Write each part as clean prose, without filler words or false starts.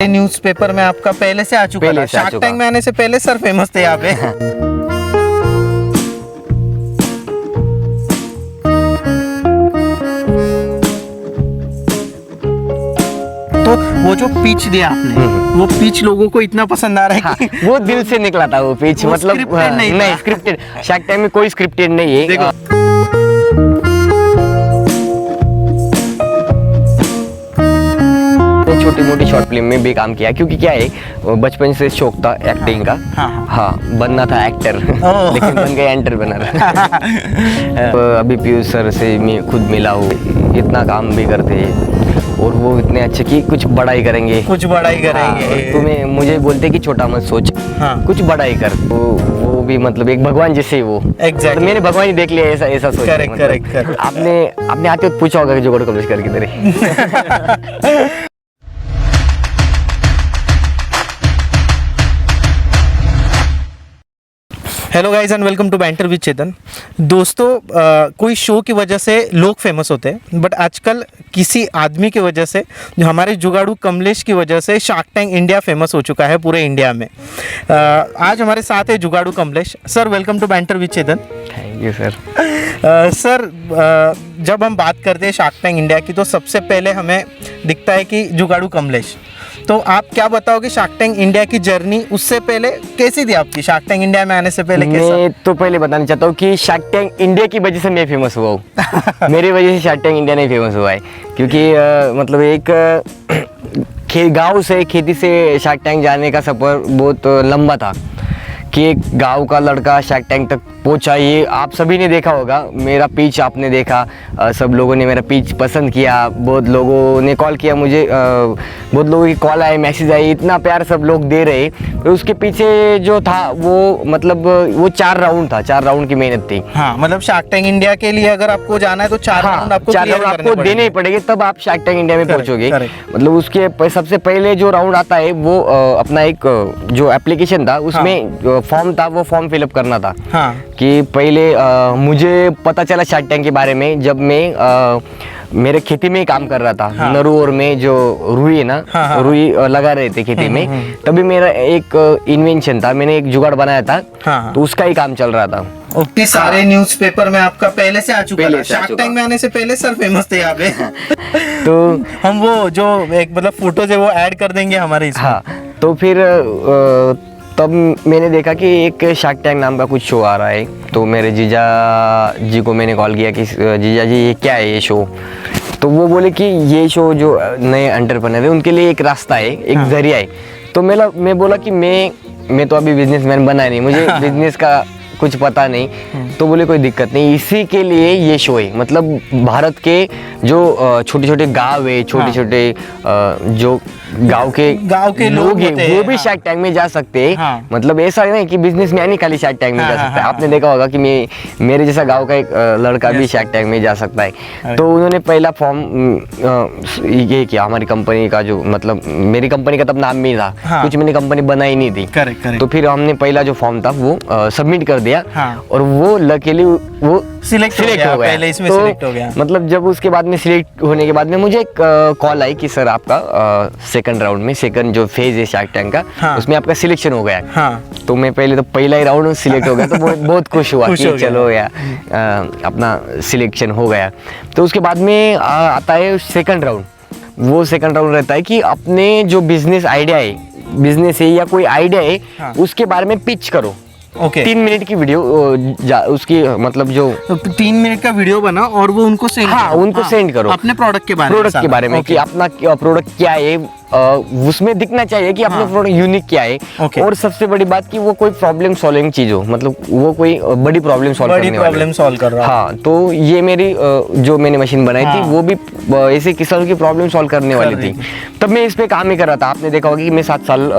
Newspaper में आपका पहले से आ चुका था। शार्क टैंक में आने से पहले सर फेमस थे यहाँ पे। तो वो जो पिच दिया आपने, वो पिच लोगों को इतना पसंद आ रहा है कि वो दिल से निकला था वो पिच, मतलब स्क्रिप्टेड नहीं स्क्रिप्टेड। शार्क टैंक में कोई स्क्रिप्टेड नहीं है। देखो छोटी मोटी शॉर्ट फिल्म में भी काम किया, क्योंकि क्या है बचपन से शौक था एक्टिंग का। हाँ, बनना था एक्टर लेकिन बन गया एंटरप्रेन्योर। अभी पीयूष सर से मैं खुद मिला हूँ, इतना काम भी करते हैं और वो इतने अच्छे कि कुछ बड़ा ही करेंगे, कुछ बड़ा ही करेंगे। तुम्हें मुझे बोलते कि छोटा मत सोच, कुछ बड़ा ही कर। वो भी मतलब एक भगवान जैसे ही वो। Exactly. तो मैंने भगवान ही देख लिया ऐसा सोच। करेक्ट। आपने आते वक्त पूछा होगा कि जुगाड़ कॉलेज कर किधर है। Hello guys and welcome to banter with Chetan. दोस्तों, कोई शो की वजह से लोग फेमस होते हैं, बट आजकल किसी आदमी की वजह से, जो हमारे जुगाड़ू कमलेश की वजह से शार्क टैंक इंडिया फेमस हो चुका है पूरे इंडिया में। आज हमारे साथ है जुगाड़ू Kamlesh sir. Welcome to banter with Chetan. Thank you sir. Sir, जब हम बात करते हैं शार्क टैंक इंडिया की, तो सबसे पहले हमें दिखता है कि जुगाड़ू कमलेश। तो आप क्या बताओगे शार्क टैंक इंडिया की जर्नी उससे पहले कैसी थी आपकी? शार्क टैंक इंडिया में आने से पहले कैसा? मैं तो पहले बताना चाहता हूँ कि शार्क टैंक इंडिया की वजह से मैं फेमस हुआ हूँ। मेरी वजह से शार्क टैंक इंडिया नहीं फेमस हुआ है, क्योंकि मतलब एक गांव से, खेती से शार्क टैंक जाने का सफ़र बहुत लंबा था। कि एक गांव का लड़का शार्क टैंक तक पहुंचा, ये आप सभी ने देखा होगा। मेरा पिच आपने देखा, सब लोगों ने मेरा पिच पसंद किया, बहुत लोगों ने कॉल किया मुझे, बहुत लोगों की कॉल आए, मैसेज आए, इतना प्यार सब लोग दे रहे। तो उसके पीछे जो था वो मतलब वो 4 राउंड था, 4 राउंड की मेहनत थी। हाँ, मतलब शार्क टैंक इंडिया के लिए अगर आपको जाना है तो 4 राउंड आपको देने ही पड़ेंगे, तब आप शार्क टैंक इंडिया में पहुंचोगे। मतलब उसके सबसे पहले जो राउंड आता है वो अपना एक जो एप्लीकेशन था, उसमें फॉर्म था, वो फॉर्म फिलअप करना था। हाँ। कि पहले मुझे पता चला शार्क टैंक के बारे में जब मैं मेरे खेती में ही काम कर रहा था। हाँ। नरूर में जो रुई है ना, रुई लगा रहे थे खेती में, तभी मेरा एक इन्वेंशन था, मैंने एक जुगाड़ बनाया था। हाँ। तो उसका ही काम चल रहा था। और सारे न्यूज़पेपर में आपका पहले से आ चुका था। शार्क टैंक में आने से पहले सर फेमस थे यहाँ पे। तो हम वो जो एक मतलब फोटोज है वो ऐड कर देंगे हमारे इसमें। हाँ, तो फिर तब मैंने देखा कि एक शार्क टैंक नाम का कुछ शो आ रहा है। तो मेरे जीजा जी को मैंने कॉल किया कि जीजा जी ये क्या है ये शो? तो वो बोले कि ये शो जो नए एंटरप्रेन्योर है उनके लिए एक रास्ता है, एक जरिया है। तो मैं बोला कि मैं तो अभी बिजनेसमैन बना नहीं, मुझे बिजनेस का कुछ पता नहीं। तो बोले कोई दिक्कत नहीं, इसी के लिए ये शो है। मतलब भारत के जो छोटे छोटे गाँव है, छोटे छोटे जो गांव के लोग हैं वो भी शार्क टैंक में जा सकते हैं। हाँ। मतलब ऐसा नहीं कि बिजनेस में खाली शार्क टैंक में जा सकता है। आपने देखा होगा कि मेरे जैसा गांव का एक लड़का भी शार्क टैंक में जा सकता है। तो उन्होंने पहला फॉर्म ये किया, हमारी कंपनी का जो मतलब मेरी कंपनी का तब नाम नहीं था। हाँ। कुछ मैंने कंपनी बनाई नहीं थी। करेक्ट। तो फिर हमने पहला जो फॉर्म था वो सबमिट कर दिया। हाँ। और वो लकीली वो सिलेक्ट हो गया। पहले इसमें सिलेक्ट हो गया। मतलब जब उसके बाद में सिलेक्ट होने के बाद में मुझे एक कॉल आई कि सर आपका सेकंड राउंड में, सेकंड जो फेज है शार्क टैंक का, हाँ। उसमें आपका सिलेक्शन हो गया। हाँ। तो मैं पहला ही राउंड सिलेक्ट हो गया, तो बहुत खुश हुआ कि चलो यार अपना सिलेक्शन हो गया। तो उसके बाद में आता है सेकंड राउंड। वो सेकंड राउंड रहता है कि अपने जो बिजनेस आइडिया है, बिजनेस है या कोई आइडिया है, हाँ। उसके बारे में पिच करो। 3 मिनट की वीडियो उसकी मतलब जो 3 मिनट का वीडियो बना और वो उनको सेंड करो। उनको सेंड करो अपने प्रोडक्ट के बारे में कि अपना प्रोडक्ट क्या है, उसमें दिखना चाहिए कि अपना प्रोडक्ट यूनिक क्या है। और सबसे बड़ी बात कि वो कोई प्रॉब्लम सॉल्विंग चीज हो, मतलब वो कोई बड़ी प्रॉब्लम सॉल्व कर रहा है। हाँ, तो ये मेरी जो मैंने मशीन बनाई थी वो भी ऐसे किसानों की प्रॉब्लम सॉल्व करने वाली थी। तब मैं इस पे काम ही कर रहा था। आपने देखा होगा कि मैं 7 साल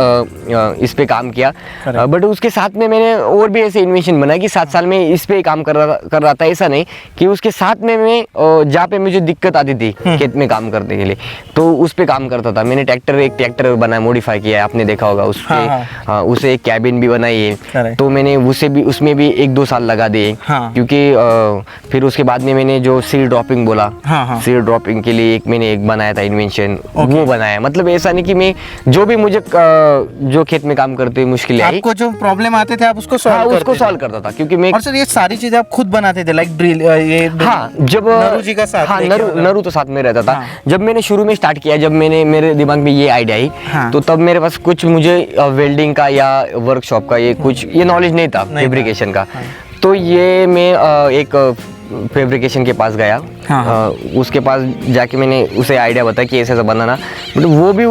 इस पे काम किया, बट उसके साथ में मैंने और भी ऐसे इन्वेंशन बनाया कि 7 साल में इस पे काम कर रहा था। ऐसा नहीं कि उसके साथ में मैं जहाँ पे मुझे दिक्कत आती थी खेत में काम करने के लिए, तो उस पे काम करता था। मैंने एक ट्रैक्टर बनाया, मॉडिफाई किया है, आपने देखा होगा उसके। हाँ, हाँ, उसे एक कैबिन भी बनाई है। Correct. तो मैंने उसमें भी 1-2 साल लगा दिए। हाँ। क्योंकि फिर उसके बाद में मैंने जो सीड ड्रॉपिंग बोला, हाँ। सीड ड्रॉपिंग के लिए मैंने एक बनाया था इन्वेंशन, Okay. वो बनाया। मतलब ऐसा नहीं कि मैं जो भी मुझे जो खेत में काम करते मुश्किलें आई, आपको जो प्रॉब्लम आते थे आप उसको हाँ, सॉल्व उसको सॉल्व करता था, क्योंकि मैं और सर ये सारी चीजें आप खुद बनाते थे, लाइक ड्रिल, ये हाँ, जब नरू जी का साथ हाँ, लेके मतलब? नरू तो साथ में रहता था। हाँ। जब मैंने शुरू में स्टार्ट किया, जब मेरे दिमाग में ये आइडिया आई, हाँ। तो तब मेरे पास कुछ मुझे वेल्डिंग का या वर्कशॉप का ये नॉलेज नहीं था, फैब्रिकेशन का। तो ये मैं एक फैब्रिकेशन के पास गया। हाँ। उसके पास जाके मैंने उसे आइडिया बताया कि ऐसा बनाना, बट वो भी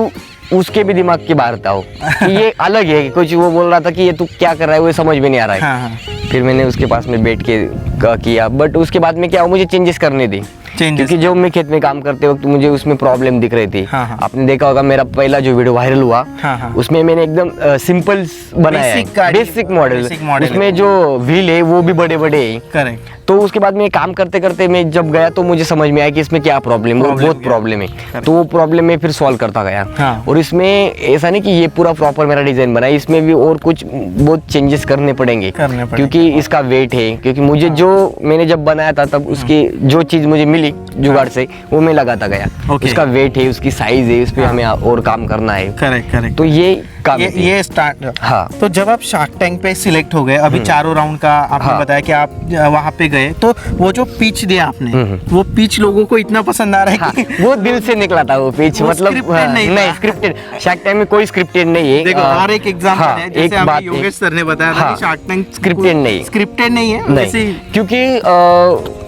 उसके भी दिमाग के बाहर था वो कि ये अलग है कुछ। वो बोल रहा था कि ये तू क्या कर रहा है, वो समझ में नहीं आ रहा है। हाँ। फिर मैंने उसके पास में बैठ के किया, बट उसके बाद में क्या हुआ, मुझे चेंजेस करने दी। Changes। क्योंकि जब मैं खेत में काम करते वक्त मुझे उसमें प्रॉब्लम दिख रही थी। हाँ। आपने देखा होगा मेरा पहला जो वीडियो वायरल हुआ, हाँ। उसमें मैंने एकदम सिंपल बनाया है, बेसिक मॉडल। उसमें जो व्हील है वो भी बड़े बड़े है। करेक्ट। तो उसके बाद में काम करते करते मैं जब गया तो मुझे समझ में आया कि इसमें क्या प्रॉब्लम है, बहुत प्रॉब्लम है। तो वो प्रॉब्लम में फिर सॉल्व करता गया। हाँ। और इसमें ऐसा नहीं कि ये पूरा प्रॉपर मेरा डिजाइन बना है, इसमें भी और कुछ बहुत चेंजेस करने पड़ेंगे। क्योंकि इसका वेट है, क्योंकि मुझे जो मैंने जब बनाया था तब उसकी जो चीज मुझे मिली जुगाड़ से वो मैं लगाता गया। उसका वेट है, उसकी साइज है, उस पर हमें और काम करना है। करेक्ट। तो ये काम ये स्टार्ट। हाँ। तो जब आप शार्क टैंक पे सिलेक्ट हो गए, अभी चारों राउंड का आपने हाँ। बताया कि आप वहाँ पे गए, तो वो जो पिच दिया आपने, वो पिच लोगों को इतना पसंद आ रहा है हाँ, कि वो दिल से निकला था वो पिच। वो मतलब scripted नहीं था। नहीं, स्क्रिप्टेड शार्क टैंक में कोई स्क्रिप्टेड नहीं है। देखो हर एक एग्जाम्पल हाँ, है, जैसे एक हमें बात योगेश सर ने बताया था हाँ, कि शार्क टैंक स्क्रिप्टेड नहीं है वैसे ही। क्योंकि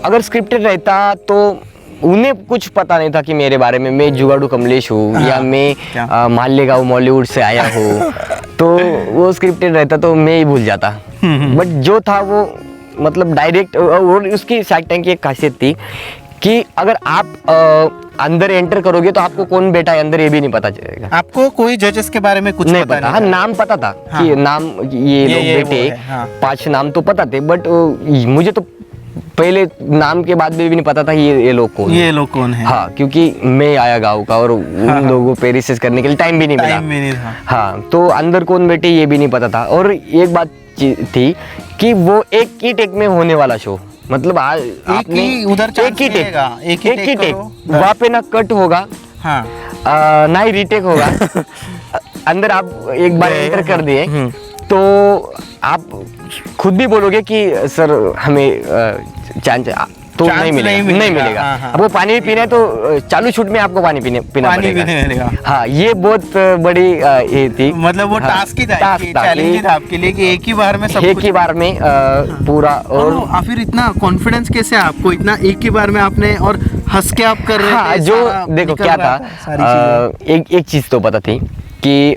अगर स्क्रिप्टेड रहता तो उन्हें कुछ पता नहीं था कि मेरे बारे में मैं जुगाड़ू कमलेश हूँ या मैं मालेगांव बॉलीवुड से आया हूँ। तो वो स्क्रिप्टेड रहता तो मैं ही भूल जाता। बट जो था वो मतलब डायरेक्ट। और उसकी शार्क टैंक की एक खासियत थी कि अगर आप अंदर एंटर करोगे तो आपको कौन बैठा है अंदर ये भी नहीं पता चलेगा। आपको कोई जजेस के बारे में कुछ नहीं पता पता। हाँ, नाम पता था हाँ। कि नाम ये लोग वो बैठे, है, हाँ। 5 नाम तो पता थे, बट मुझे तो पहले नाम के बाद भी नहीं पता था ये लोग कौन ये लोग कौन है। हाँ, क्योंकि मैं आया गाँव का और उन लोगों पे रिसर्च करने के लिए टाइम भी नहीं मिला। टाइम भी नहीं था। हाँ, तो अंदर कौन बैठे ये भी नहीं पता था। और एक बात थी कि वो एक ही टेक में होने वाला शो, मतलब आज आपने ही उधर एक ही टेक, एक ही टेक वहाँ पे ना कट होगा, हाँ। ना ही रीटेक होगा। अंदर आप एक बार एंटर कर दिए तो आप खुद भी बोलोगे कि सर हमें चांस तो नहीं मिलेगा। हाँ। आपको पानी भी पीना है तो चालू छूट में आपको पानी पीना पड़ेगा। हाँ, ये बहुत बड़ी ये थी। मतलब वो टास्क ही था, चैलेंज था आपके लिए कि एक ही बार में सब एक ही बार में पूरा। और फिर इतना कॉन्फिडेंस कैसे आपको, इतना एक ही बार में आपने, और हंस के आप कर रहे हाँ, थे। जो देखो क्या था, एक चीज तो पता थी कि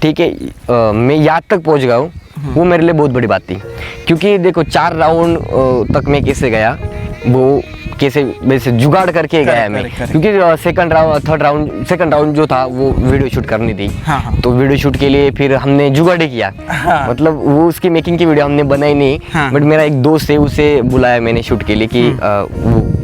ठीक है मैं यहाँ तक पहुँच गया हूँ, वो मेरे लिए बहुत बड़ी बात थी। क्योंकि देखो 4 राउंड तक मैं कैसे गया, वो कैसे वैसे जुगाड़ करके गया मैं। क्योंकि सेकंड राउंड जो था वो वीडियो शूट करनी थी। हाँ। तो वीडियो शूट के लिए फिर हमने जुगाड़ किया। हाँ। मतलब वो उसकी मेकिंग की वीडियो हमने बनाई नहीं। हाँ। बट मेरा एक दोस्त है, उसे बुलाया मैंने शूट के लिए कि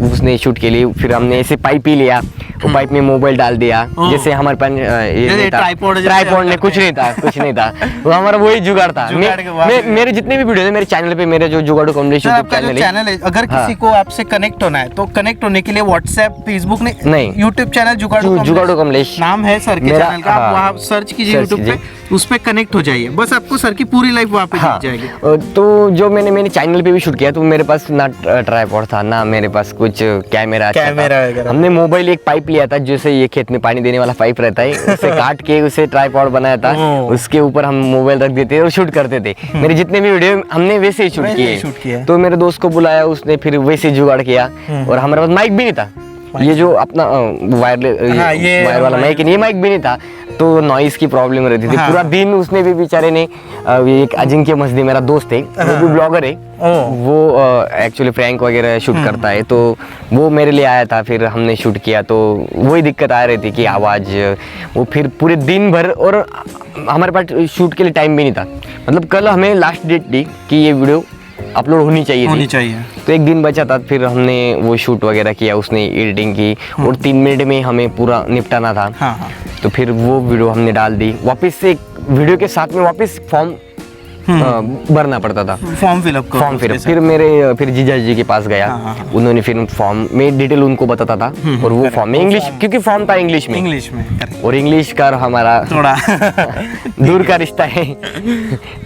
उसने शूट के लिए। फिर हमने ऐसे पाइप ही लिया, वो पाइप में मोबाइल डाल दिया, जैसे हमारे पास ये ट्राइपॉड ने कुछ नहीं था। वो हमारा वही जुगाड़ था। मेरे जितने भी वीडियो है मेरे चैनल पे, मेरे जो जुगाड़ू कमलेश यूट्यूब चैनल है, अगर किसी को आपसे कनेक्ट होना है तो कनेक्ट होने के लिए व्हाट्सएप, फेसबुक नहीं, यूट्यूब चैनल जुगाड़ू कमलेश नाम है सर के चैनल का। आप वहाँ सर्च कीजिए यूट्यूब पे, उस पे कनेक्ट हो जाइए, बस आपको सर की पूरी लाइफ वहाँ पे दिख जाएगी। तो जो मैंने चैनल पे भी शूट किया, तो मेरे पास ना ट्राइपॉड था, ना मेरे पास कुछ कैमरा था। हमने मोबाइल एक पाइप लिया था, जैसे ये खेत में पानी देने वाला पाइप रहता है, उसे काट के उसे ट्राइपॉड बनाया था, उसके ऊपर हम मोबाइल रख देते और शूट करते थे। मेरे जितने भी वीडियो हमने वैसे ही शूट किए। तो मेरे दोस्त को बुलाया, उसने फिर वैसे जुगाड़ किया। और हमारे पास माइक भी नहीं था, ये जो अपना वायर वाला माइक, ये माइक भी नहीं था, तो नॉइस की प्रॉब्लम रहती थी। पूरा दिन उसने भी बेचारे ने, एक अजिंक्य मस्दी मेरा दोस्त है, वो भी ब्लॉगर है, वो एक्चुअली प्रैंक वगैरह शूट करता है, तो वो मेरे लिए आया था। फिर हमने शूट किया, तो वही दिक्कत आ रही थी कि आवाज़, वो फिर पूरे दिन भर, और हमारे पास शूट के लिए टाइम भी नहीं था। मतलब कल हमें लास्ट डेट दी कि ये वीडियो अपलोड होनी चाहिए। तो एक दिन बचा था, फिर हमने वो शूट वगैरह किया, उसने एडिटिंग की, और 3 मिनट में हमें पूरा निपटाना था। तो फिर वो वीडियो हमने डाल दी, वापस से वीडियो के साथ में वापस फॉर्म भरना पड़ता था, फॉर्म फिलअप करो फॉर्म फिर उसके साथ। फिर जीजा जी के पास गया। हाँ। उन्होंने फिर फॉर्म में डिटेल उनको बताता था, और वो फॉर्म में इंग्लिश, क्योंकि फॉर्म था इंग्लिश में, correct। और इंग्लिश का हमारा थोड़ा दूर का रिश्ता है।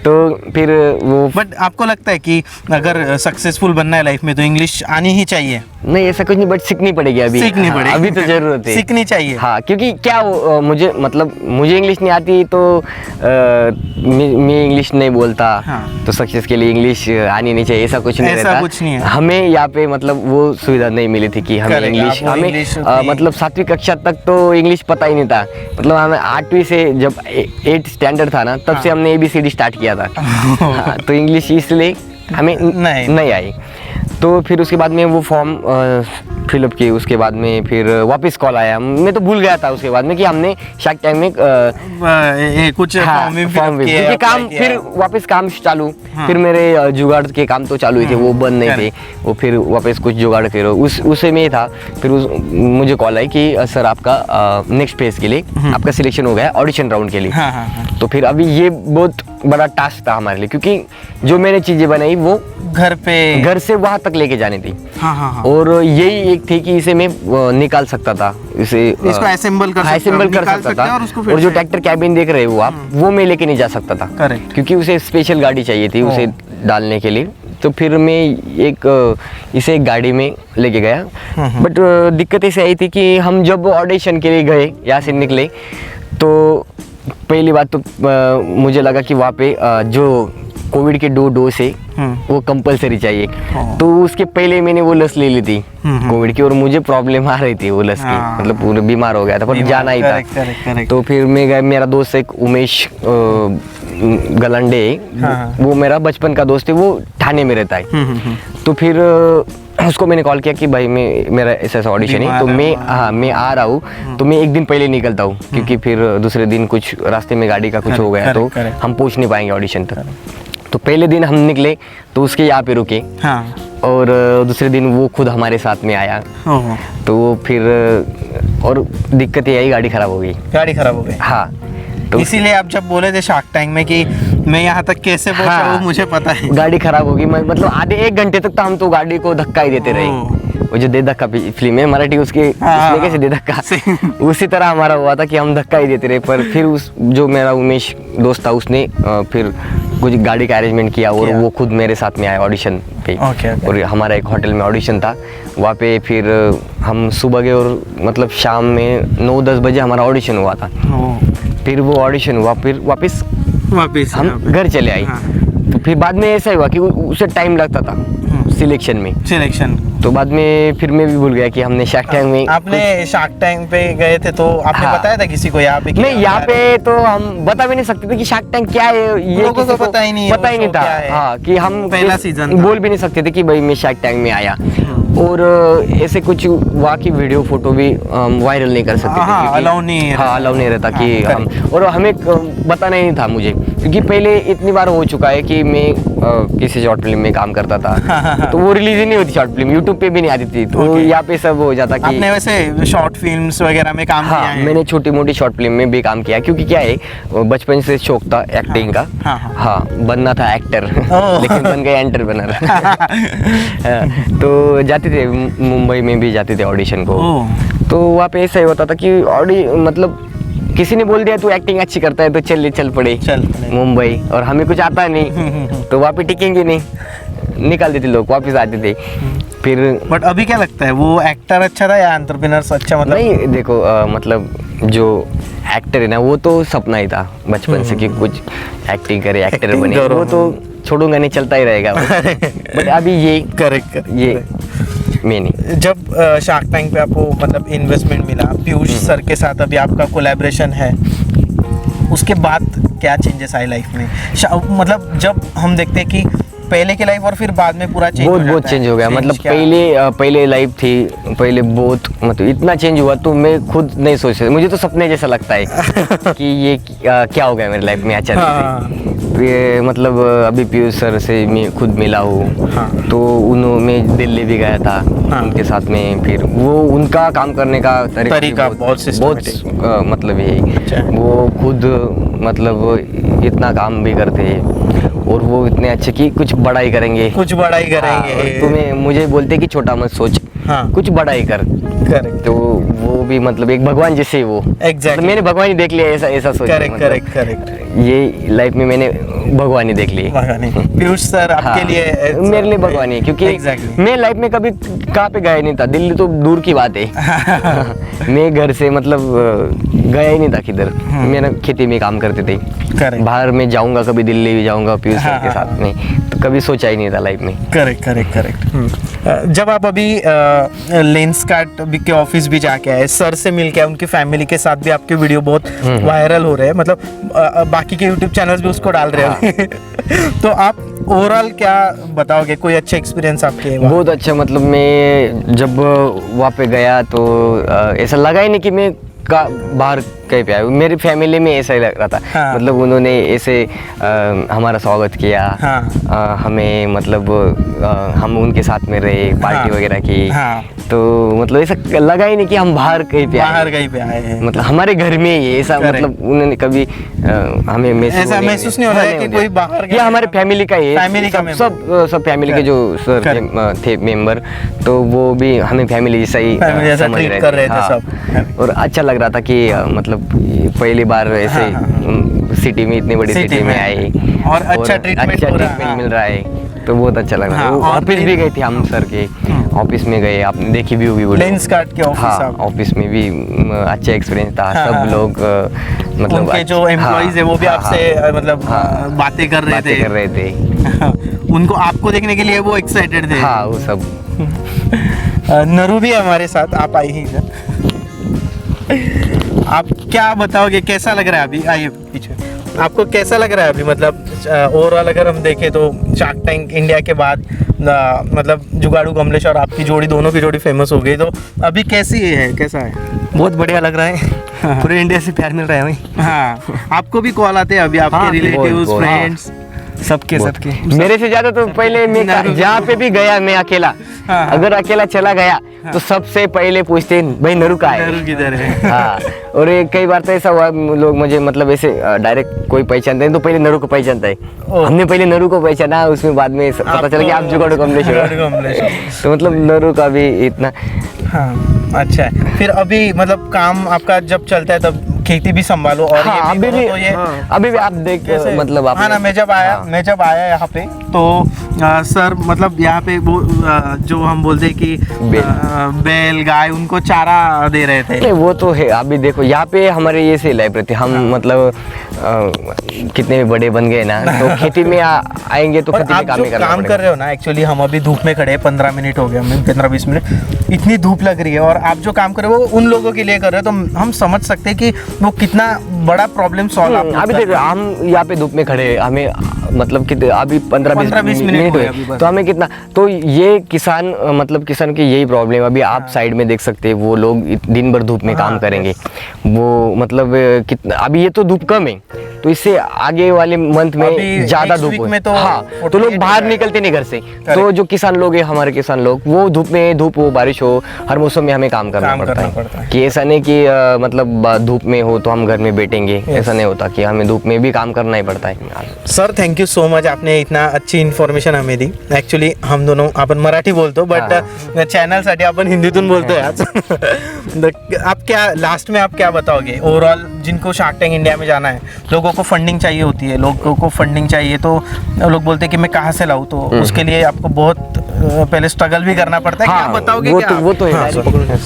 तो फिर वो बट आपको लगता है कि अगर सक्सेसफुल बनना है लाइफ में तो इंग्लिश आनी ही चाहिए? नहीं ऐसा कुछ नहीं, बट सीखनी पड़ेगी अभी, सीखनी हाँ, पड़ेगी। अभी तो जरूरत है, सीखनी चाहिए। हाँ, क्योंकि क्या मुझे मतलब मुझे इंग्लिश नहीं आती, तो मैं इंग्लिश नहीं बोलता, हाँ। तो सक्सेस के लिए इंग्लिश आनी नहीं चाहिए, ऐसा कुछ नहीं ऐसा रहता। कुछ नहीं है। हमें यहाँ पे मतलब वो सुविधा नहीं मिली थी कि हमें Correct, इंग्लिश, आपको हमें इंग्लिश की- मतलब 7वीं कक्षा तक तो इंग्लिश पता ही नहीं था, मतलब हमें 8वीं से जब 8th स्टैंडर्ड था ना, तब से हमने ABCD स्टार्ट किया था। हाँ, तो इंग्लिश इसलिए हमें नहीं आई। तो फिर उसके बाद में वो फॉर्म फिलअप किए, उसके बाद में फिर वापस कॉल आया, मैं तो भूल गया था उसके बाद में कि हमने शार्क टैंक में कुछ हाँ, फॉर्म भी, क्योंकि काम फिर वापस काम चालू, फिर मेरे जुगाड़ के काम तो चालू ही थे, वो बंद नहीं थे, वो फिर वापस कुछ जुगाड़ करो, उसे में था। फिर मुझे कॉल आई कि सर आपका नेक्स्ट फेज के लिए आपका सिलेक्शन हो गया ऑडिशन राउंड के लिए। तो फिर अभी ये बहुत बड़ा टास्क था हमारे लिए, क्योंकि जो मैंने चीजें बनाई वो घर से वहां तक लेके जानी थी। और यही एक थी कि इसे मैं निकाल सकता था, इसको असेंबल कर सकता था, और जो ट्रैक्टर कैबिन देख रहे हो आप, वो मैं लेके नहीं जा सकता था, क्योंकि उसे स्पेशल गाड़ी चाहिए थी उसे डालने के लिए। तो फिर मैं इसे एक गाड़ी में लेके गया, बट दिक्कत ऐसे आई थी कि हम जब ऑडिशन के लिए गए, यहाँ से निकले, तो पहली बात तो मुझे लगा कि वहाँ पे जो कोविड के 2 डोज है वो कंपलसरी चाहिए, तो उसके पहले मैंने वो लस ले ली थी कोविड की, और मुझे प्रॉब्लम आ रही थी वो लस की, मतलब पूरा बीमार हो गया था, पर जाना ही था। तो फिर मैं गया, मेरा दोस्त एक उमेश गलंडे, वो मेरा बचपन का दोस्त है, वो ठाणे में रहता है। तो फिर उसको मैंने कॉल किया कि भाई मेरा ऐसा ऑडिशन है, तो मैं आ रहा हूँ, तो मैं एक दिन पहले निकलता हूँ, क्योंकि फिर दूसरे दिन कुछ रास्ते में गाड़ी का कुछ हो गया, तो हम पहुँच नहीं पाएंगे ऑडिशन तक। तो पहले दिन हम निकले तो उसके यहाँ पे रुके, और दूसरे दिन वो खुद हमारे साथ में आया, तो वो फिर और दिक्कत ये आई, गाड़ी खराब हो गई। हाँ, तो इसीलिए आप जब बोले थे शार्क टैंक में कि मैं यहाँ तक कैसे पहुँचा, वो मुझे पता है। गाड़ी खराब होगी, मतलब आधे 1 घंटे तक तो हम तो गाड़ी को धक्का ही देते रहे। वो जो दे धक्का फिल्म है मराठी, उसके उसमें कैसे दे धक्का, उसी तरह हमारा हुआ था कि हम धक्का ही देते रहे। पर फिर उस जो मेरा उमेश दोस्त था, उसने फिर कुछ गाड़ी का अरेंजमेंट किया, और वो खुद मेरे साथ में आया ऑडिशन पे। और हमारा एक होटल में ऑडिशन था, वहाँ पे फिर हम सुबह गए, और मतलब शाम में 9-10 बजे हमारा ऑडिशन हुआ था। फिर वो ऑडिशन हुआ, फिर वापस हम घर चले आए। तो फिर बाद में ऐसा हुआ कि उसे टाइम लगता था सिलेक्शन, तो बाद में फिर मैं भी भूल गया कि हमने शार्क टैंक में। आपने शार्क टैंक पे गए थे तो आपने बताया था किसी को यहाँ पे? नहीं, यहाँ पे तो हम बता भी नहीं सकते थे कि शार्क टैंक क्या है, ये लोगों को पता ही नहीं था। हाँ, कि हम पहला सीजन बोल भी नहीं सकते थे कि भाई मैं शार्क टैंक में आया, और ऐसे कुछ वहाँ की वीडियो फोटो भी वायरल नहीं कर सकते थे, अलाउ नहीं रहता कि हम, और हमें बताना ही नहीं था मुझे, क्योंकि पहले इतनी बार हो चुका है कि मैं किसी शॉर्ट फिल्म में काम करता था, तो वो रिलीज ही नहीं होती शॉर्ट फिल्म, यूट्यूब पे भी नहीं आती थी, तो यहाँ पे सब हो जाता कि आपने वैसे शॉर्ट फिल्म्स वगैरह में काम किया है? मैंने छोटी मोटी शॉर्ट फिल्म में भी काम किया, क्योंकि क्या है, बचपन से शौक था एक्टिंग का। हाँ, बनना था एक्टर, लेकिन बन गया एंटरप्रेन्योर। तो जाते थे मुंबई में भी जाते थे ऑडिशन को, तो वहाँ पे ऐसा ही होता था कि मतलब किसी ने बोल दिया तू एक्टिंग अच्छी करता है तो चल पड़े मुंबई, और हमें कुछ आता नहीं, तो वहाँ पे टिकेंगे नहीं, निकाल देते लोग, वापस आते थे फिर। बट अभी क्या लगता है, वो एक्टर अच्छा था या एंटरप्रेन्योर अच्छा? मतलब नहीं, देखो मतलब जो एक्टर है ना, वो तो सपना ही था बचपन से कि कुछ एक्टिंग करे, एक्टर बने, वो तो छोड़ूंगा नहीं, चलता ही रहेगा। बट अभी ये करेक्ट, ये मैं नहीं। जब शार्क टैंक पे आपको मतलब इन्वेस्टमेंट मिला, पीयूष सर के साथ अभी आपका कोलैबोरेशन है, उसके बाद क्या चेंजेस आए लाइफ में? मतलब जब हम देखते हैं कि पहले की लाइफ और फिर बाद में पूरा बहुत चेंज हो गया। मतलब पहले लाइफ थी, पहले बहुत मतलब इतना चेंज हुआ तो मैं खुद नहीं सोच सकता, मुझे तो सपने जैसा लगता है कि ये क्या हो गया मेरी लाइफ में अचानक से। ये मतलब अभी पीयूष सर से मैं खुद मिला हूँ। हाँ। तो मैं दिल्ली भी गया था। हाँ। उनके साथ में फिर वो उनका काम करने का तरीका बहुत systematic। मतलब यही अच्छा। वो खुद मतलब इतना काम भी करते हैं और वो इतने अच्छे कि कुछ बड़ा ही करेंगे। कुछ बड़ा ही हाँ, करेंगे। और तुम्हें मुझे बोलते कि छोटा मत सोच, हाँ। कुछ बड़ा ही कर। करेक्ट। तो वो भी मतलब एक भगवान जैसे ही वो। Exactly। मतलब मैंने भगवान ही देख लिया, ऐसा सोच। करेक्ट मतलब करेक्ट करेक्ट। ये लाइफ में मैंने भगवान ही देख ली। पीयूष सर आपके हाँ, लिए मेरे लिए भगवान ही, क्योंकि Exactly। मैं लाइफ में कभी कहाँ पे गया नहीं था। दिल्ली तो दूर की बात है। मैं घर से मतलब गया ही नहीं था किधर। मेरा खेती में काम करते थे। करेक्ट बाहर में जाऊंगा, कभी दिल्ली भी जाऊंगा पीयूष सर हाँ, के हाँ, साथ में, तो कभी सोचा ही नहीं था लाइफ में। Correct correct correct. जब आप अभी लेंसकार्ट के ऑफिस भी जाके आए, सर से मिल के आए, उनकी फैमिली के साथ भी आपके वीडियो बहुत वायरल हो रहे हैं, मतलब बाकी के यूट्यूब चैनल्स भी उसको डाल रहे हैं। तो आप ओवरऑल क्या बताओगे, कोई अच्छे एक्सपीरियंस आपके वहाँ? बहुत अच्छा। मतलब मैं जब वहाँ पे गया तो ऐसा लगा ही नहीं कि मैं बाहर कहीं पे आया। मेरी फैमिली में ऐसा ही लग रहा था। हाँ। मतलब उन्होंने ऐसे हमारा स्वागत किया। हाँ। हमें मतलब हम उनके साथ में रहे, पार्टी हाँ। वगैरह की। हाँ। तो मतलब ऐसा लगा ही नहीं कि हम बाहर कहीं पे आए। बाहर कहीं पे आए हैं। मतलब हमारे घर में ही ऐसा Correct। मतलब उन्होंने कभी हमें ऐसा महसूस नहीं हो रहा है कि कोई बाहर ये हमारे फैमिली का ही फैमिली का सब फैमिली के जो सर थे मेंबर, तो वो भी हमें फैमिली जैसा ही फैमिली जैसा समझ ट्रीट कर रहे थे हाँ। सब। और अच्छा लग रहा था कि मतलब पहली बार ऐसे हाँ, सिटी में, इतनी बड़ी सिटी में आए और अच्छा ट्रीटमेंट हो रहा है। हाँ। मिल रहा है, तो बहुत अच्छा लग रहा है। हाँ, और ऑफिस भी गए थे हम सर के, ऑफिस में गए, आपने देखी भी होगी वीडियो। लेंसकार्ट के ऑफिस हाँ, आप। ऑफिस में भी अच्छा एक्सपीरियंस था। हाँ, सब हाँ। लोग मतलब उनके जो एम्प्लॉइज है वो भी आपसे मतलब बातें कर रहे बातें कर रहे थे। उनको आपको देखने के लिए वो एक्साइटेड थे। हाँ, वो सब। नरू भी है हमारे साथ, आप आई ही इधर। आप क्या बताओगे, कैसा लग रहा है अभी? आइए पीछे। आपको कैसा लग रहा है अभी, मतलब ओवरऑल अगर हम देखें तो शार्क टैंक इंडिया के बाद मतलब जुगाड़ू कमलेश और आपकी जोड़ी, दोनों की जोड़ी फेमस हो गई, तो अभी कैसी है, कैसा है? बहुत बढ़िया लग रहा है। पूरे इंडिया से प्यार मिल रहा है हमें। हाँ, आपको भी कॉल आते हैं अभी, आपके हाँ, रिलेटिव्स, बहुत। फ्रेंड्स? सबके मेरे से ज्यादा तो पहले मैं जहाँ पे भी गया मैं अकेला, हाँ। अगर अकेला चला गया तो सबसे पहले पूछते हैं भाई नरू का है। नरू किधर है? हाँ, और कई बार तो ऐसा हुआ लोग मुझे मतलब ऐसे डायरेक्ट कोई पहचानते हैं तो पहले नरू को पहचानता है। ओह। हमने पहले नरू को पहचाना, उसमें बाद में पता चला कि आप जुगाड़ू कमलेश हो। जुगाड़ू कमलेश हो। तो मतलब नरू का भी इतना हाँ, अच्छा है। फिर अभी मतलब काम आपका जब चलता है तब खेती भी संभालो और हाँ, ये भी अभी भी करो, तो ये अभी भी आप देख कैसे? मतलब आप हाँ ना, मैं जब आया यहाँ पे तो सर मतलब यहाँ पे वो जो हम बोलते हैं कि बैल गाय उनको चारा दे रहे थे। नहीं, वो तो है। अभी देखो यहाँ पे हमारे ये से लाइफ रहती है। हम मतलब कितने भी बड़े बन गए ना, तो खेती में आएंगे तो और खेती में आप काम जो नहीं करना काम पड़ेगा। कर रहे हो ना, एक्चुअली हम अभी धूप में खड़े हैं, 15 मिनट हो गए हमें, 15-20 मिनट, इतनी धूप लग रही है, और आप जो काम कर रहे हो वो उन लोगों के लिए कर रहे हो, तो हम समझ सकते हैं कि वो कितना बड़ा प्रॉब्लम सॉल्व आप अभी देखो हम यहाँ पे धूप में खड़े हैं, हमें मतलब कितने अभी 15-20 मिनट हुए अभी हुए, बस। तो हमें कितना, तो ये किसान मतलब किसान की यही प्रॉब्लम। अभी आप साइड में देख सकते हैं, वो लोग दिन भर धूप में काम करेंगे, वो मतलब कितना, अभी ये तो धूप कम है, तो इससे आगे वाले मंथ अभी में ज्यादा next धूप week है। में तो हाँ, तो 48 लोग बाहर हो निकलते नहीं घर से। तो जो किसान लोग हैं, हमारे किसान लोग, वो धूप हो बारिश हो, हर मौसम में हमें काम करना पड़ता है। कि ऐसा नहीं कि मतलब धूप में हो तो हम घर में बैठेंगे, ऐसा नहीं होता, कि हमें धूप में भी काम करना ही पड़ता है। सर थँक्यू सो मच, आपने इतना अच्छी इन्फॉर्मेशन हमें दी. ॲक्च्युली हम दोनों आपण मराठी बोलतो बट चॅनलसाठी आपण हिंदीतून बोलतोय आज. आप क्या लास्ट में आप क्या बताओगे ओवरऑल जिनको शार्क टैंक इंडिया में जाना है, लोगों को फंडिंग चाहिए होती है, लोगों को फंडिंग चाहिए तो लोग बोलते हैं कि मैं कहाँ से लाऊँ, तो उसके लिए आपको बहुत पहले स्ट्रगल भी करना पड़ता है. क्या बताओगे वो क्या तो आप? वो तो है हाँ,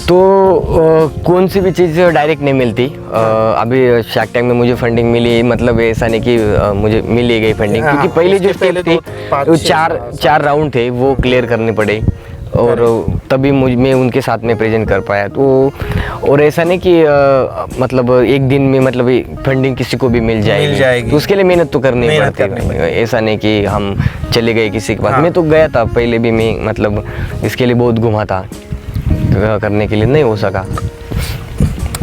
तो कौन सी भी चीज़ डायरेक्ट नहीं मिलती. अभी शार्क टैंक में मुझे फंडिंग मिली, मतलब ऐसा नहीं कि मुझे मिल ही गई फंडिंग, हाँ, क्योंकि पहले जो उसके स्टेप पहले थी तो पाँच, वो छः, चार राउंड थे, वो क्लियर करने पड़े और तभी मैं उनके साथ में प्रेजेंट कर पाया. तो और ऐसा नहीं कि मतलब एक दिन में मतलब फंडिंग किसी को भी मिल जाएगी. तो उसके लिए मेहनत तो करनी पड़ती है. ऐसा नहीं कि हम चले गए किसी के पास. मैं तो गया था पहले भी, मैं मतलब इसके लिए बहुत घूमा था, करने के लिए नहीं हो सका.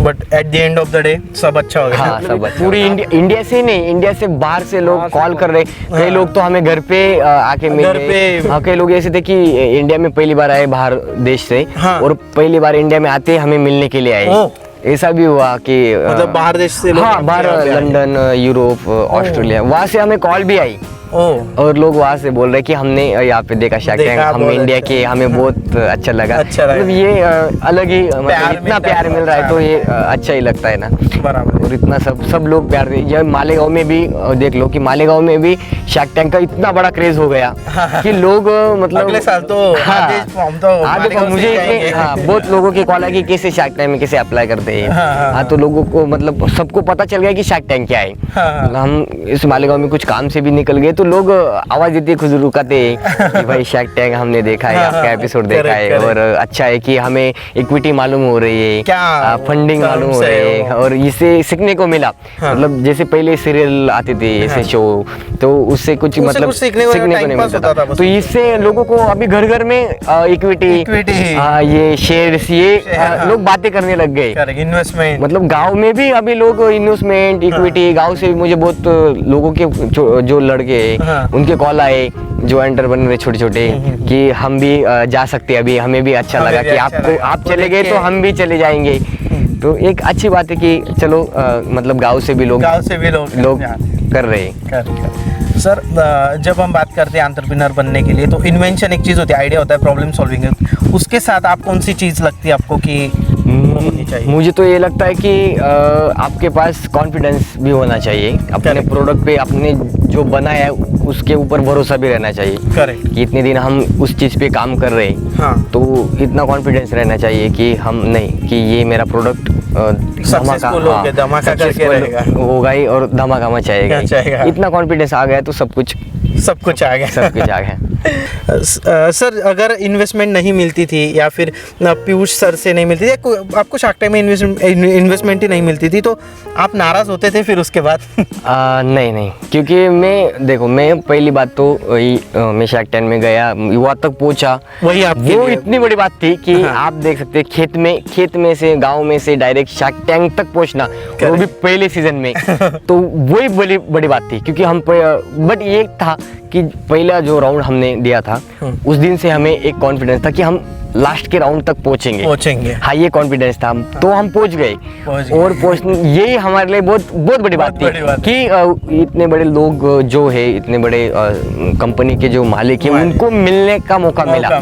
But at the end of the day सब अच्छा हो गया। हाँ सब अच्छा। पूरी इंडिया से नहीं, इंडिया से बाहर से लोग कॉल कर रहे। कई लोग तो हमें घर पे आके मिल घर रहे। पे। हाँ कई लोग ऐसे थे कि इंडिया में पहली बार आए बाहर देश से, हाँ। और पहली बार इंडिया में आते हमें मिलने के लिए आए। ओह। ऐसा भी हुआ कि मतलब बाहर देश से लोग हाँ बाहर यहाँ पे आए। लंदन, यूरोप, ऑस्ट्रेलिया, वहाँ से हमें कॉल भी आई। ओह। और लोग वहाँ से बोल रहे कि हमने यहाँ पे देखा शार्क देखा, टैंक, हम बहुत इंडिया अच्छा। के, हमें बहुत अच्छा लगा। अच्छा लगा। मतलब ये अलग ही मतलब प्यार इतना मिलता प्यार है। मिल रहा है तो ये अच्छा ही लगता है ना। बराबर। और इतना सब लोग प्यार दे। ये मालेगांव में भी देख लो कि मालेगांव में भी शार्क टैंक का इतना बड़ा क्रेज हो गया कि लोग मतलब अगले साल तो हाँ, आधे फॉर्म तो आधे मालेगांव से मुझे ही इतने जाएंगे। हाँ बहुत लोगों के कॉल है कि कैसे शार्क टैंक में कैसे अप्लाई करते हैं। हाँ तो लोगों को मतलब सबको पता चल गया कि शार्क टैंक क्या है। हाँ। हम इस मालेगांव में कुछ काम से भी निकल गए तो लोग आवाज देते खुद रुकाते हैं कि भाई शार्क टैंक हमने देखा है, आपका एपिसोड देखा है, और अच्छा है कि हमें इक्विटी मालूम हो रही है, क्या फंडिंग मालूम हो terms रही है है, वो। और इससे सीखने को मिला। हाँ। मतलब जैसे पहले सीरियल आते थे ऐसे शो, तो उससे कुछ उससे मतलब कुछ सीखने को सीखने को time नहीं pass मिलता होता था था। बस। तो इससे लोगों को अभी घर घर में इक्विटी, Equity। ये शेयर्स, ये हाँ। लोग बातें करने लग गए। Correct, investment. मतलब गांव में भी अभी लोग इन्वेस्टमेंट, इक्विटी, गांव से भी मुझे बहुत लोगों के जो लड़के हैं हाँ। उनके कॉल आए जो एंटर बन रहे छोटे छोटे कि हम भी जा सकते हैं। अभी हमें भी अच्छा हमें लगा भी कि अच्छा आपको लगा, आप आपको चले देख गए के। तो हम भी चले जाएंगे। तो एक अच्छी बात है कि चलो मतलब गांव से भी लोग गांव से भी लोग कर रहे हैं। करेक्ट। सर जब हम बात करते हैं एंटरप्रेन्योर बनने के लिए तो इन्वेंशन एक चीज़ होती है, आइडिया होता है, प्रॉब्लम सॉल्विंग है। उसके साथ आप कौन सी चीज़ लगती है आपको कि होनी चाहिए? मुझे तो ये लगता है कि आपके पास कॉन्फिडेंस भी होना चाहिए अपने Correct. प्रोडक्ट पे, अपने जो बनाया है उसके ऊपर भरोसा भी रहना चाहिए करेक्ट। कि इतने दिन हम उस चीज़ पे काम कर रहे हैं। हाँ। तो इतना कॉन्फिडेंस रहना चाहिए कि हम नहीं कि ये मेरा प्रोडक्ट Successful हो गया, धमाका करके रहेगा। होगा ही और धमाका मचाएगा मचाएगा। ही। इतना कॉन्फिडेंस आ गया तो सब कुछ आ गया। सब कुछ आ गया। सर अगर इन्वेस्टमेंट नहीं मिलती थी या फिर पीयूष सर से नहीं मिलती थी, आपको शार्क टैंक में इन्वेस्टमेंट ही नहीं मिलती थी तो आप नाराज़ होते थे फिर उसके बाद? नहीं, क्योंकि मैं पहली बात तो मैं शार्क टैंक में गया, वहाँ तक पहुँचा, वही आपके वो लिए। इतनी बड़ी बात थी कि हाँ। आप देख सकते हैं खेत में से गांव में से डायरेक्ट शार्क टैंक तक पहुँचना, वो भी पहले सीजन में। तो वही बड़ी बात थी क्योंकि हम बट ये था कि पहला जो राउंड हमने दिया था उस दिन से हमें एक कॉन्फिडेंस था कि हम लास्ट के राउंड तक पहुंचेंगे। हाँ ये कॉन्फिडेंस था। तो हम पहुंच गए और पहुंचने यही हमारे लिए बहुत बड़ी बात थी कि इतने बड़े लोग जो है, इतने बड़े कंपनी के जो मालिक है उनको मिलने का मौका मिला।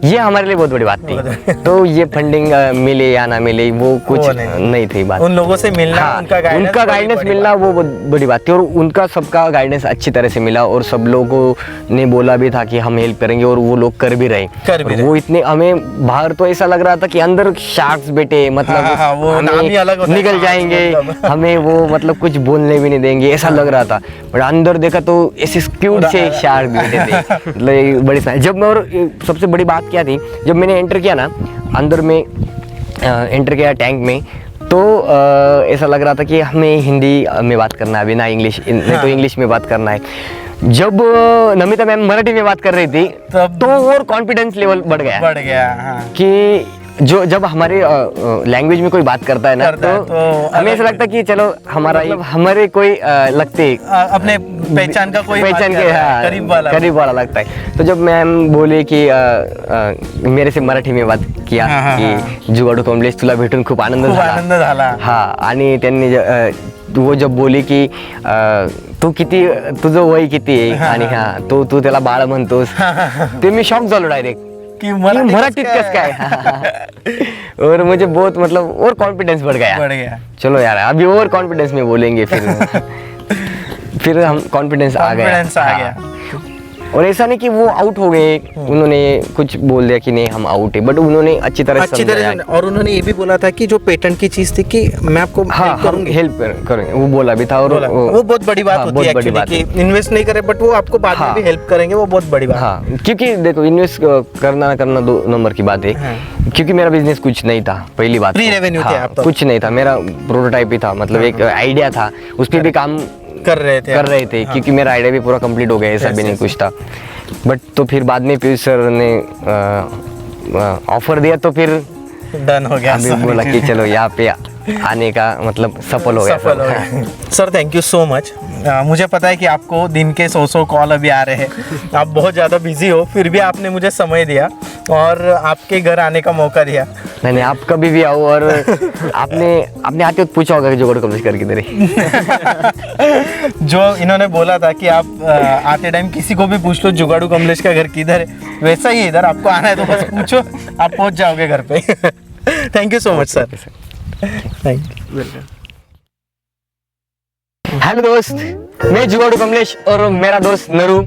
ये हमारे लिए बहुत बड़ी बात थी। तो ये फंडिंग मिले या ना मिले वो कुछ नहीं थी बात। उन लोगों से मिलना, हाँ, उनका गाइडेंस मिलना वो बहुत बड़ी बात थी और उनका सबका गाइडेंस अच्छी तरह से मिला और सब लोगों ने बोला भी था कि हम हेल्प करेंगे और वो लोग कर भी रहे। वो इतने हमें बाहर तो ऐसा लग रहा था कि अंदर शार्क्स बैठे, मतलब हाँ, वो नाम ही अलग होता है, निकल जाएंगे हमें, वो मतलब कुछ बोलने भी नहीं देंगे ऐसा लग रहा था। बट अंदर देखा तो ऐसे क्यूट से शार्क बैठे थे। मतलब बड़ी जब मैं, और सबसे बड़ी बात क्या थी, जब मैंने एंटर किया ना अंदर में, एंटर किया टैंक में, तो ऐसा लग रहा था कि हमें हिंदी में बात करना है, अभी ना इंग्लिश, नहीं तो इंग्लिश में बात करना है। जब नमिता मैम मराठी में बात कर रही थी तो और कॉन्फिडेंस लेवल बढ़ गया हाँ। कि जब हमारे लैंग्वेज में कोई बात करता है ना तो हमें ऐसा लगता है कि चलो हमारे कोई लगते अपने पहचान का कोई पहचान के, हाँ, करीब वाला लगता है। तो जब मैम बोले कि मेरे से मराठी में बात किया की जुगाडू कमलेश तुला भेटून खूप आनंद झाला। हाँ, आणि त्यांनी वो जब बोली की तू किती, तुझं वय किती आहे आणि हाँ तू त्याला बाळ म्हणतोस, ते मी शॉक झालो डायरेक्ट कि मराठीत कस काय। और मुझे बहुत मतलब और कॉन्फिडेंस बढ़ गया। चलो यार अभी और कॉन्फिडेंस में बोलेंगे फिर हम कॉन्फिडेंस आ गया। और ऐसा नहीं कि वो आउट हो गए, उन्होंने कुछ बोल दिया कि नहीं हम आउट है, बट उन्होंने अच्छी तरह से, और उन्होंने ये भी बोला था कि जो पेटेंट की चीज थी कि मैं आपको हेल्प करेंगे, वो बोला भी था। और वो बहुत बड़ी बात होती है कि इन्वेस्ट नहीं करे बट वो आपको बाद में भी हेल्प करेंगे, वो बहुत बड़ी बात। हाँ, क्योंकि देखो इन्वेस्ट करना ना करना 2 नंबर की बात है। क्योंकि मेरा बिजनेस कुछ नहीं था, पहली बात फ्री रेवेन्यू थे आप तो? कुछ नहीं था, मेरा प्रोटोटाइप ही था, मतलब एक आइडिया था, उस पर भी काम कर रहे थे। क्योंकि मेरा आइडिया भी पूरा कंप्लीट हो गया, ऐसा भी नहीं कुछ था। बट तो फिर बाद में पीयूष सर ने ऑफर दिया तो फिर डन हो गया। अभी बोला कि चलो यहाँ पे आने का मतलब सफल हो गया सफल हो गए। Sir thank you so much. मुझे पता है कि आपको दिन के 100 कॉल अभी आ रहे हैं, आप बहुत ज़्यादा बिजी हो, फिर भी आपने मुझे समय दिया और आपके घर आने का मौका दिया। नहीं आप कभी भी आओ। और आपने आते वक्त पूछा होगा कि जुगाड़ू कमलेश कर किधर है। जो इन्होंने बोला था कि आप आते टाइम किसी को भी पूछ लो जुगाड़ू कमलेश का घर किधर है, वैसा ही इधर आपको आना है तो बस पूछो, आप पहुंच जाओगे घर पे। Thank you so much sir. Thank you. Hello दोस्त, मैं जुगाड़ू कमलेश और मेरा दोस्त नरू,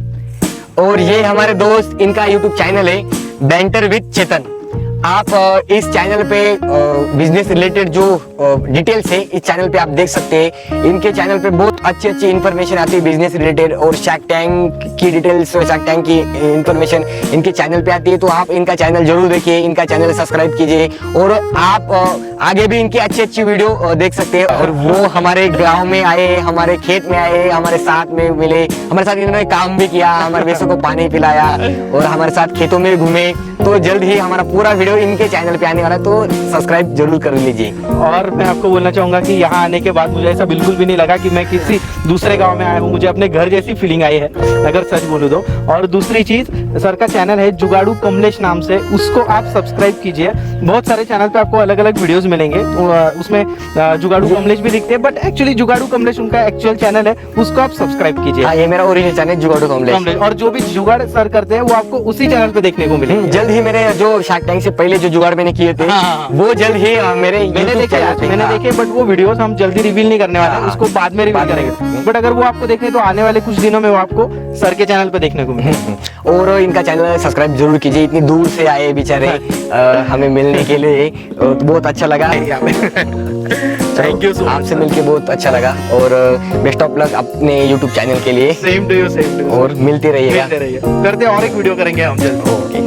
और ये हमारे दोस्त, इनका यूट्यूब चैनल है बैंटर विद चेतन। आप इस चैनल पे बिजनेस रिलेटेड जो डिटेल्स है इस चैनल पे आप देख सकते हैं। इनके चैनल पे बहुत अच्छी अच्छी इन्फॉर्मेशन आती है बिजनेस रिलेटेड, और शार्क टैंक की डिटेल्स, शार्क टैंक की इन्फॉर्मेशन इनके चैनल पे आती है। तो आप इनका चैनल जरूर देखिए, इनका चैनल सब्सक्राइब कीजिए, और आप आगे भी इनकी अच्छी अच्छी वीडियो देख सकते हैं। और वो हमारे गाँव में आए, हमारे खेत में आए, हमारे साथ में मिले, हमारे साथ इन्होंने काम भी किया, हमारे भैंसों को पानी पिलाया और हमारे साथ खेतों में घूमे। तो जल्द ही हमारा पूरा वीडियो इनके चैनल पे आने वाला है, तो सब्सक्राइब जरूर कर लीजिए। और मैं आपको बोलना चाहूँगा कि यहाँ आने के बाद मुझे ऐसा बिल्कुल भी नहीं लगा कि मैं किसी दूसरे गांव में आया हूँ, मुझे अपने घर जैसी फीलिंग आई है, अगर सच बोलूँ तो। और दूसरी चीज़, सर का चैनल है जुगाड़ू कमलेश नाम से, उसको आप सब्सक्राइब कीजिए। बहुत सारे चैनल पे आपको अलग अलग वीडियोस मिलेंगे, उसमें जुगाड़ू कमलेश भी दिखते हैं, बट एक्चुअली जुगाड़ू कमलेश उनका एक्चुअल चैनल है, उसको आप सब्सक्राइब कीजिए। हाँ, ये मेरा ओरिजिनल चैनल जुगाड़ू कमलेश। और जो भी जुगाड़ सर करते हैं वो आपको उसी चैनल पे देखने को मिलेंगे। जल्द ही मेरे जो शार्क टैंक से पहले जो जुगाड़ मैंने किए थे, हाँ। वो जल्द ही मेरे मैंने देखे, बट वो वीडियोस हम जल्दी रिवील नहीं करने वाले, हाँ। उसको बाद में रिवील करेंगे। बट अगर वो आपको देखने तो आने वाले कुछ दिनों में वो आपको सर के चैनल पे देखने को मिलेगा। और इनका चैनल सब्सक्राइब जरूर कीजिए, इतनी दूर से आए बेचारे हमें मिलने के लिए, बहुत अच्छा लगा। थैंक यू सो मच, आपसे मिलके बहुत अच्छा लगा, और बेस्ट ऑफ लक अपने यूट्यूब चैनल के लिए। Same to you, same to you. और मिलते रहिएगा। करते और एक वीडियो करेंगे हम जल्द। ओके।